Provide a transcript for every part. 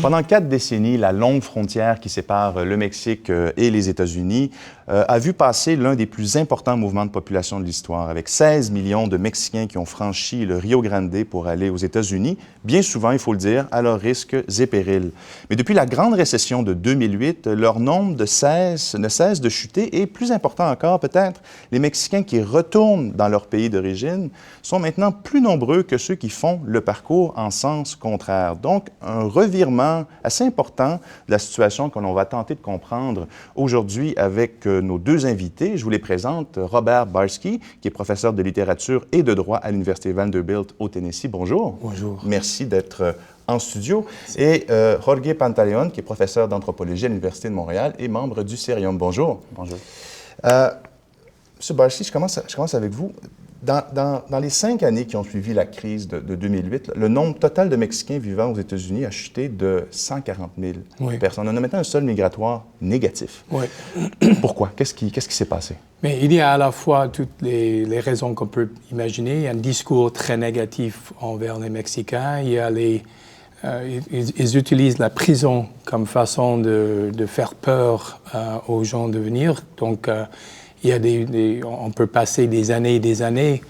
Pendant 4 décennies, la longue frontière qui sépare le Mexique et les États-Unis a vu passer l'un des plus importants mouvements de population de l'histoire, avec 16 millions de Mexicains qui ont franchi le Rio Grande pour aller aux États-Unis, bien souvent, il faut le dire, à leurs risques et périls. Mais depuis la grande récession de 2008, leur nombre ne cesse de chuter et, plus important encore peut-être, les Mexicains qui retournent dans leur pays d'origine sont maintenant plus nombreux que ceux qui font le parcours en sens contraire. Donc, un revirement assez important de la situation que l'on va tenter de comprendre aujourd'hui avec nos 2 invités. Je vous les présente. Robert Barsky, qui est professeur de littérature et de droit à l'Université Vanderbilt au Tennessee. Bonjour. Bonjour. Merci d'être en studio. Et Jorge Pantaleón, qui est professeur d'anthropologie à l'Université de Montréal et membre du Cerium. Bonjour. Bonjour. Monsieur Barsky, je commence avec vous. Dans les 5 années qui ont suivi la crise de 2008, le nombre total de Mexicains vivant aux États-Unis a chuté de 140 000 personnes. On a maintenant un solde migratoire négatif. Oui. Pourquoi? Qu'est-ce qui s'est passé? Mais il y a à la fois toutes les raisons qu'on peut imaginer. Il y a un discours très négatif envers les Mexicains. Il y a ils utilisent la prison comme façon de faire peur aux gens de venir. Donc, il y a on peut passer des années et des années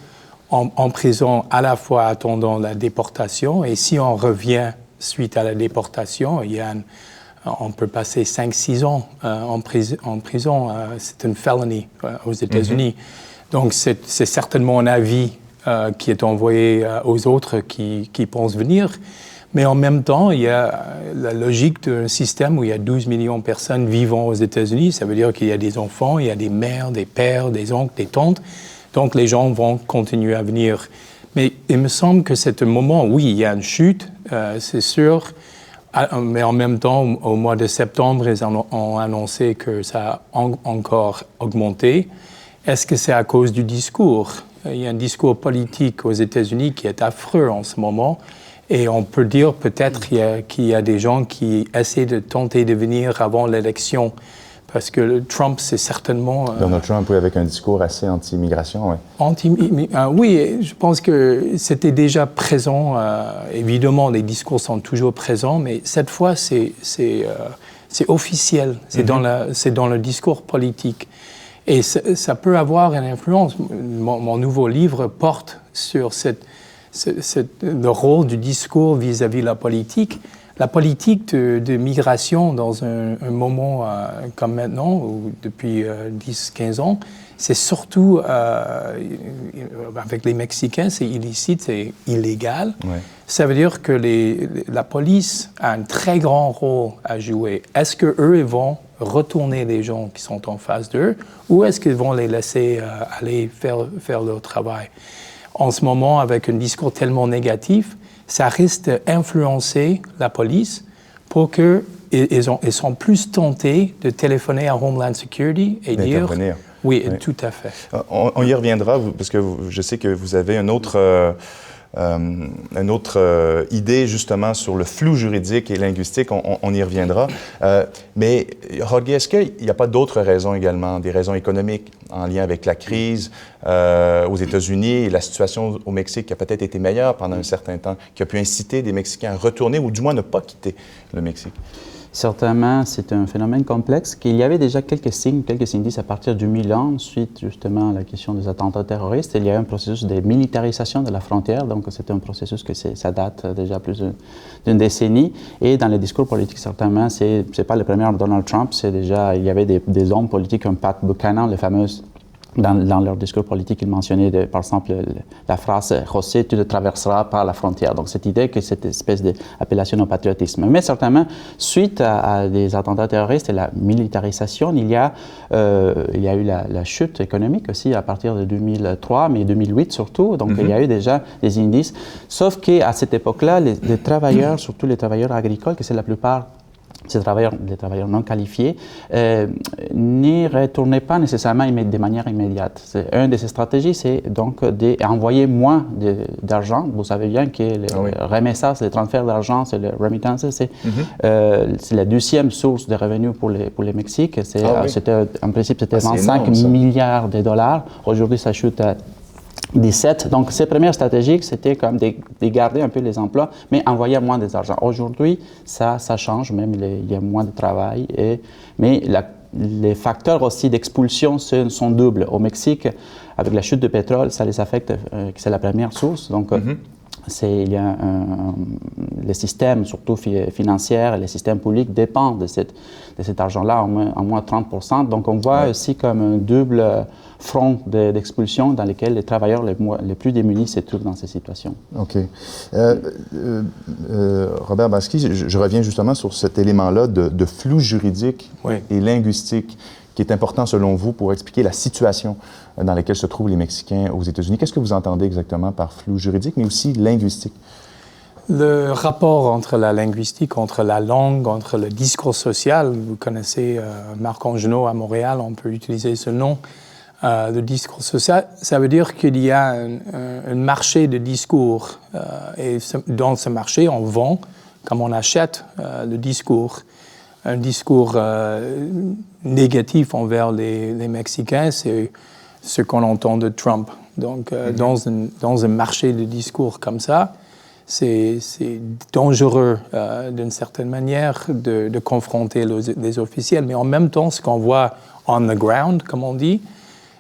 en prison, à la fois attendant la déportation, et si on revient suite à la déportation, on peut passer 5-6 ans en prison. C'est une felony aux États-Unis. Donc, c'est certainement un avis qui est envoyé aux autres qui pensent venir. Mais en même temps, il y a la logique d'un système où il y a 12 millions de personnes vivant aux États-Unis. Ça veut dire qu'il y a des enfants, il y a des mères, des pères, des oncles, des tantes. Donc, les gens vont continuer à venir. Mais il me semble que c'est un moment, oui, il y a une chute, c'est sûr. Mais en même temps, au mois de septembre, ils ont annoncé que ça a encore augmenté. Est-ce que c'est à cause du discours? Il y a un discours politique aux États-Unis qui est affreux en ce moment. Et on peut dire peut-être qu'il y a des gens qui essaient de tenter de venir avant l'élection, parce que Trump, c'est certainement... Donald Trump, oui, avec un discours assez anti-immigration, oui. Oui, je pense que c'était déjà présent. Évidemment, les discours sont toujours présents, mais cette fois, c'est officiel. C'est dans le discours politique. Et ça peut avoir une influence. Mon nouveau livre porte sur le rôle du discours vis-à-vis de la politique. La politique de migration dans un moment comme maintenant, ou depuis 10-15 ans, c'est surtout, avec les Mexicains, c'est illicite, c'est illégal. Ouais. Ça veut dire que la police a un très grand rôle à jouer. Est-ce qu'eux, ils vont retourner les gens qui sont en face d'eux, ou est-ce qu'ils vont les laisser aller faire leur travail? En ce moment, avec un discours tellement négatif, ça risque d'influencer la police pour qu'ils sont plus tentés de téléphoner à Homeland Security et dire... Oui, tout à fait. On y reviendra, parce que je sais que vous avez une autre idée justement sur le flou juridique et linguistique, on y reviendra. Mais Jorge, est-ce qu'il n'y a pas d'autres raisons également, des raisons économiques en lien avec la crise aux États-Unis et la situation au Mexique qui a peut-être été meilleure pendant un certain temps, qui a pu inciter des Mexicains à retourner ou du moins ne pas quitter le Mexique? Certainement, c'est un phénomène complexe, qu'il y avait déjà quelques signes, quelques indices à partir de 2000 suite justement à la question des attentats terroristes. Il y a eu un processus de militarisation de la frontière, donc c'est un processus que ça date déjà plus d'une décennie. Et dans les discours politiques, certainement, c'est pas le premier Donald Trump, c'est déjà, il y avait des hommes politiques comme Pat Buchanan, les fameuses... Dans leur discours politique, ils mentionnaient, par exemple, la phrase « José, tu ne traverseras pas la frontière ». Donc, cette idée que cette espèce d'appellation au patriotisme. Mais certainement, suite à des attentats terroristes et la militarisation, il y a eu la chute économique aussi à partir de 2003, mais 2008 surtout. Donc, il y a eu déjà des indices. Sauf qu'à cette époque-là, les travailleurs, surtout les travailleurs agricoles, que c'est la plupart des travailleurs non qualifiés, n'y retournaient pas nécessairement de manière immédiate. Une de ces stratégies, c'est donc d'envoyer moins d'argent. Vous savez bien que le remettage, le transfert d'argent, c'est le remittance, c'est la 12e source de revenus pour les Mexiques. En principe, c'était 25 milliards de dollars. Aujourd'hui, ça chute à 2017. Donc, ces premières stratégies, c'était comme de garder un peu les emplois, mais envoyer moins d'argent. Aujourd'hui, ça change, même il y a moins de travail, mais les facteurs aussi d'expulsion sont doubles. Au Mexique, avec la chute de pétrole, ça les affecte, c'est la première source. Donc, il y a les systèmes, surtout financiers, les systèmes publics dépendent de cet argent-là, en moins 30%. Donc, on voit aussi comme un double front d'expulsion dans lequel les travailleurs les plus démunis se trouvent dans ces situations. OK. Robert Baski, je reviens justement sur cet élément-là de flou juridique et linguistique qui est important selon vous pour expliquer la situation dans laquelle se trouvent les Mexicains aux États-Unis. Qu'est-ce que vous entendez exactement par flou juridique, mais aussi linguistique? Le rapport entre la linguistique, entre la langue, entre le discours social, vous connaissez Marc Angenot à Montréal, on peut utiliser ce nom, le discours social, ça veut dire qu'il y a un marché de discours et dans ce marché, on vend comme on achète le discours. Un discours négatif envers les Mexicains, c'est ce qu'on entend de Trump. Donc, dans un marché de discours comme ça, c'est dangereux d'une certaine manière de confronter les officiels. Mais en même temps, ce qu'on voit on the ground, comme on dit,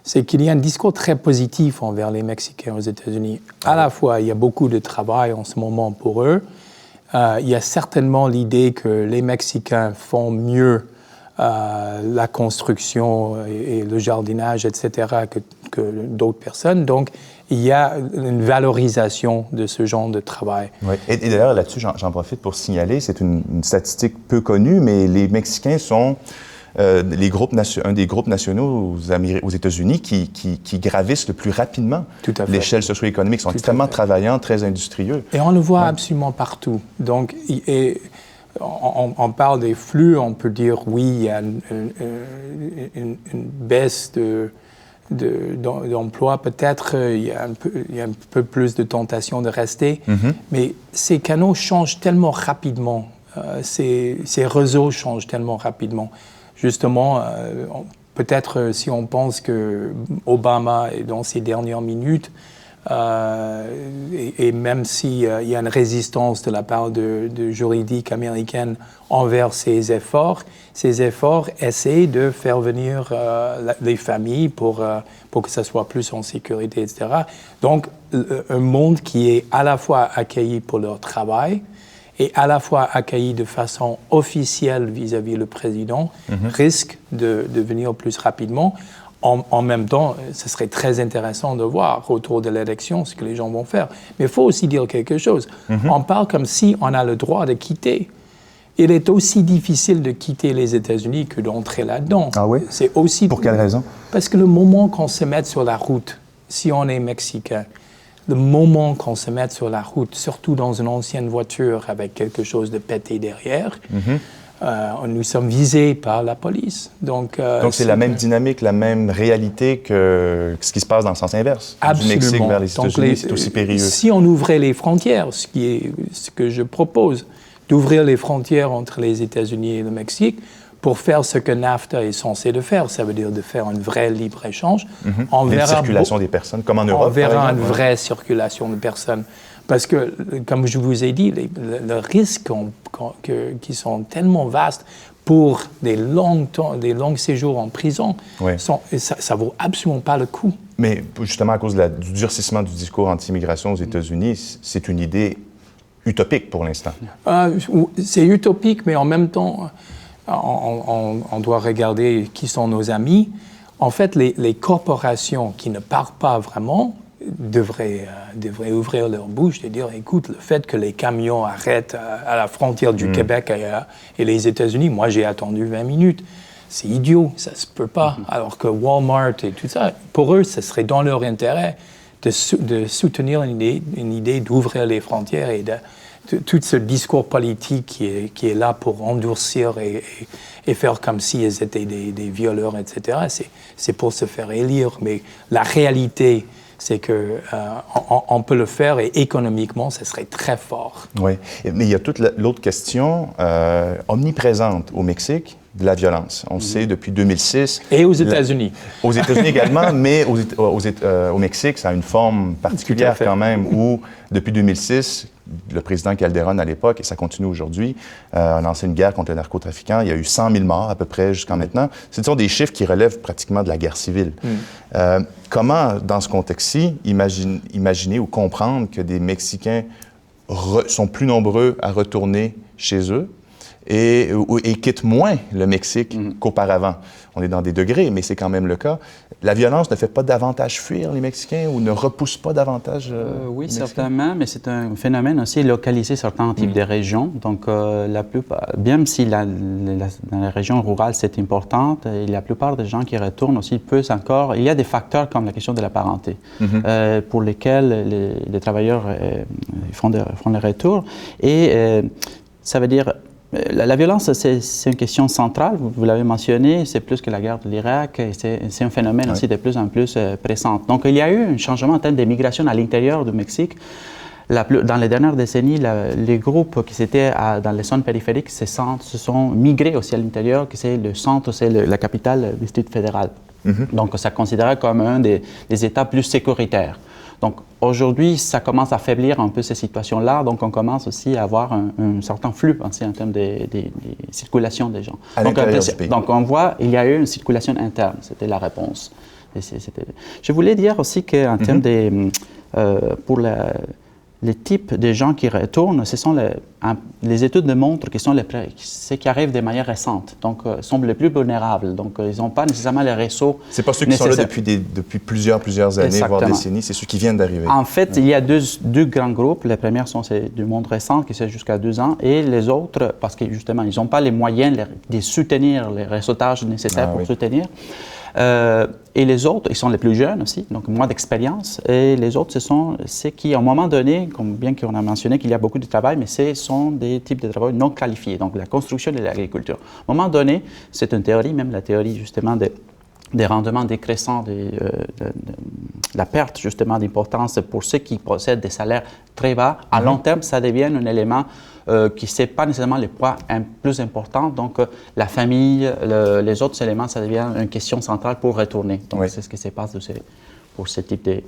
c'est qu'il y a un discours très positif envers les Mexicains aux États-Unis. À la fois, il y a beaucoup de travail en ce moment pour eux. Il y a certainement l'idée que les Mexicains font mieux la construction et le jardinage, etc., que d'autres personnes. Donc, il y a une valorisation de ce genre de travail. Oui. Et d'ailleurs, là-dessus, j'en profite pour signaler, c'est une statistique peu connue, mais les Mexicains sont un des groupes nationaux aux États-Unis qui gravissent le plus rapidement l'échelle socio-économique. Ils sont extrêmement travaillants, très industrieux. Et on le voit absolument partout. Donc, on parle des flux, on peut dire oui, il y a une baisse d'emploi, peut-être il y a un peu plus de tentation de rester, mais ces canaux changent tellement rapidement, ces réseaux changent tellement rapidement. Justement, peut-être si on pense que Obama est dans ses dernières minutes, et même s'il y a une résistance de la part de juridiques américaines envers ces efforts essaient de faire venir les familles pour que ça soit plus en sécurité, etc. Donc, un monde qui est à la fois accueilli pour leur travail et à la fois accueilli de façon officielle vis-à-vis le président, risque de venir plus rapidement. En même temps, ce serait très intéressant de voir autour de l'élection ce que les gens vont faire. Mais il faut aussi dire quelque chose. On parle comme si on a le droit de quitter. Il est aussi difficile de quitter les États-Unis que d'entrer là-dedans. Ah oui? C'est aussi Pour quelle raison? Parce que le moment qu'on se met sur la route, si on est Mexicain, le moment qu'on se met sur la route, surtout dans une ancienne voiture avec quelque chose de pété derrière, nous sommes visés par la police. Donc c'est la même dynamique, la même réalité que ce qui se passe dans le sens inverse. Absolument. Du Mexique vers les États-Unis, c'est aussi périlleux. Si on ouvrait les frontières, ce que je propose, d'ouvrir les frontières entre les États-Unis et le Mexique, pour faire ce que NAFTA est censé de faire, ça veut dire de faire un vrai libre-échange. On verra circulation des personnes, comme en Europe. On verra une vraie circulation de personnes. Parce que, comme je vous ai dit, les risques qui sont tellement vastes pour des longs séjours en prison, ça vaut absolument pas le coup. Mais justement, à cause du durcissement du discours anti-immigration aux États-Unis, c'est une idée utopique pour l'instant. C'est utopique, mais en même temps, on doit regarder qui sont nos amis. En fait, les corporations qui ne parlent pas vraiment devraient ouvrir leur bouche et dire, écoute, le fait que les camions arrêtent à la frontière du Québec et les États-Unis, moi j'ai attendu 20 minutes. C'est idiot, ça se peut pas. Alors que Walmart et tout ça, pour eux, ce serait dans leur intérêt de soutenir une idée d'ouvrir les frontières et tout ce discours politique qui est là pour endurcir et faire comme s'ils étaient des violeurs, etc. C'est pour se faire élire. Mais la réalité, c'est qu'on peut le faire et économiquement, ce serait très fort. Oui, mais il y a toute l'autre question omniprésente au Mexique, de la violence. On sait depuis 2006. Et aux États-Unis. Aux États-Unis également, mais au Mexique, ça a une forme particulière quand même, où depuis 2006, le président Calderón à l'époque, et ça continue aujourd'hui, a lancé une guerre contre les narcotrafiquants. Il y a eu 100 000 morts à peu près jusqu'à maintenant. Ce sont des chiffres qui relèvent pratiquement de la guerre civile. Comment, dans ce contexte-ci, imaginer ou comprendre que des Mexicains sont plus nombreux à retourner chez eux et quittent moins le Mexique qu'auparavant? On est dans des degrés, mais c'est quand même le cas. La violence ne fait pas davantage fuir les Mexicains ou ne repousse pas davantage oui, les Mexicains? certainement, mais c'est un phénomène aussi localisé sur certains types de régions. Donc, la plupart, bien si dans les régions rurales c'est important, la plupart des gens qui retournent aussi peuvent encore. Il y a des facteurs comme la question de la parenté, pour lesquels les travailleurs font le retour. Et ça veut dire. La violence, c'est une question centrale, vous l'avez mentionné, c'est plus que la guerre de l'Irak, c'est un phénomène aussi de plus en plus pressant. Donc il y a eu un changement en termes de migration à l'intérieur du Mexique. Dans les dernières décennies, les groupes qui étaient dans les zones périphériques se sont migrés aussi à l'intérieur, que c'est le centre, c'est la capitale du District fédéral. Donc ça considéré comme un des États plus sécuritaires. Donc aujourd'hui, ça commence à faiblir un peu ces situations-là, donc on commence aussi à avoir un certain flux aussi, en termes de circulation des gens. Donc on voit, il y a eu une circulation interne, c'était la réponse. Je voulais dire aussi qu'en termes pour les types de gens qui retournent, ce sont les études démontrent que ceux qui arrivent de manière récente, donc sont les plus vulnérables. Donc ils n'ont pas nécessairement les réseaux. C'est pas ceux qui sont là depuis plusieurs années, voire décennies, c'est ceux qui viennent d'arriver. En fait, il y a deux grands groupes. Les premières sont du monde récent, qui c'est jusqu'à 2 ans, et les autres, parce que justement, ils n'ont pas les moyens de soutenir les réseautages nécessaires pour soutenir. Et les autres, ils sont les plus jeunes aussi, donc moins d'expérience. Et les autres, ce sont ceux qui, à un moment donné, bien qu'on a mentionné qu'il y a beaucoup de travail, mais ce sont des types de travail non qualifiés, donc la construction et l'agriculture. À un moment donné, c'est une théorie, même la théorie justement des rendements décroissants, la perte justement d'importance pour ceux qui possèdent des salaires très bas. À long terme, ça devient un élément qui n'est pas nécessairement le point plus important. Donc, la famille, les autres éléments, ça devient une question centrale pour retourner. Donc, c'est ce qui se passe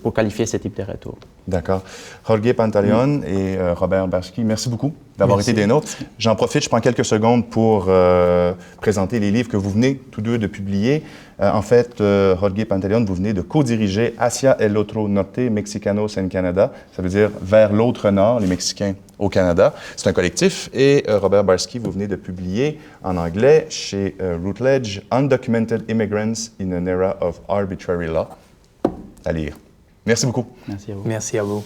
pour qualifier ce type de retour. D'accord. Jorge Pantaleón et Robert Barsky, merci beaucoup d'avoir été des nôtres. J'en profite, je prends quelques secondes pour présenter les livres que vous venez tous deux de publier. En fait, Jorge Pantaleón, vous venez de co-diriger Hacia el otro norte, Mexicanos en Canada. Ça veut dire vers l'autre nord, les Mexicains au Canada. C'est un collectif. Et Robert Barsky, vous venez de publier en anglais chez Routledge, Undocumented Immigrants in an Era of Arbitrary Law. À lire. Merci beaucoup. Merci à vous. Merci à vous.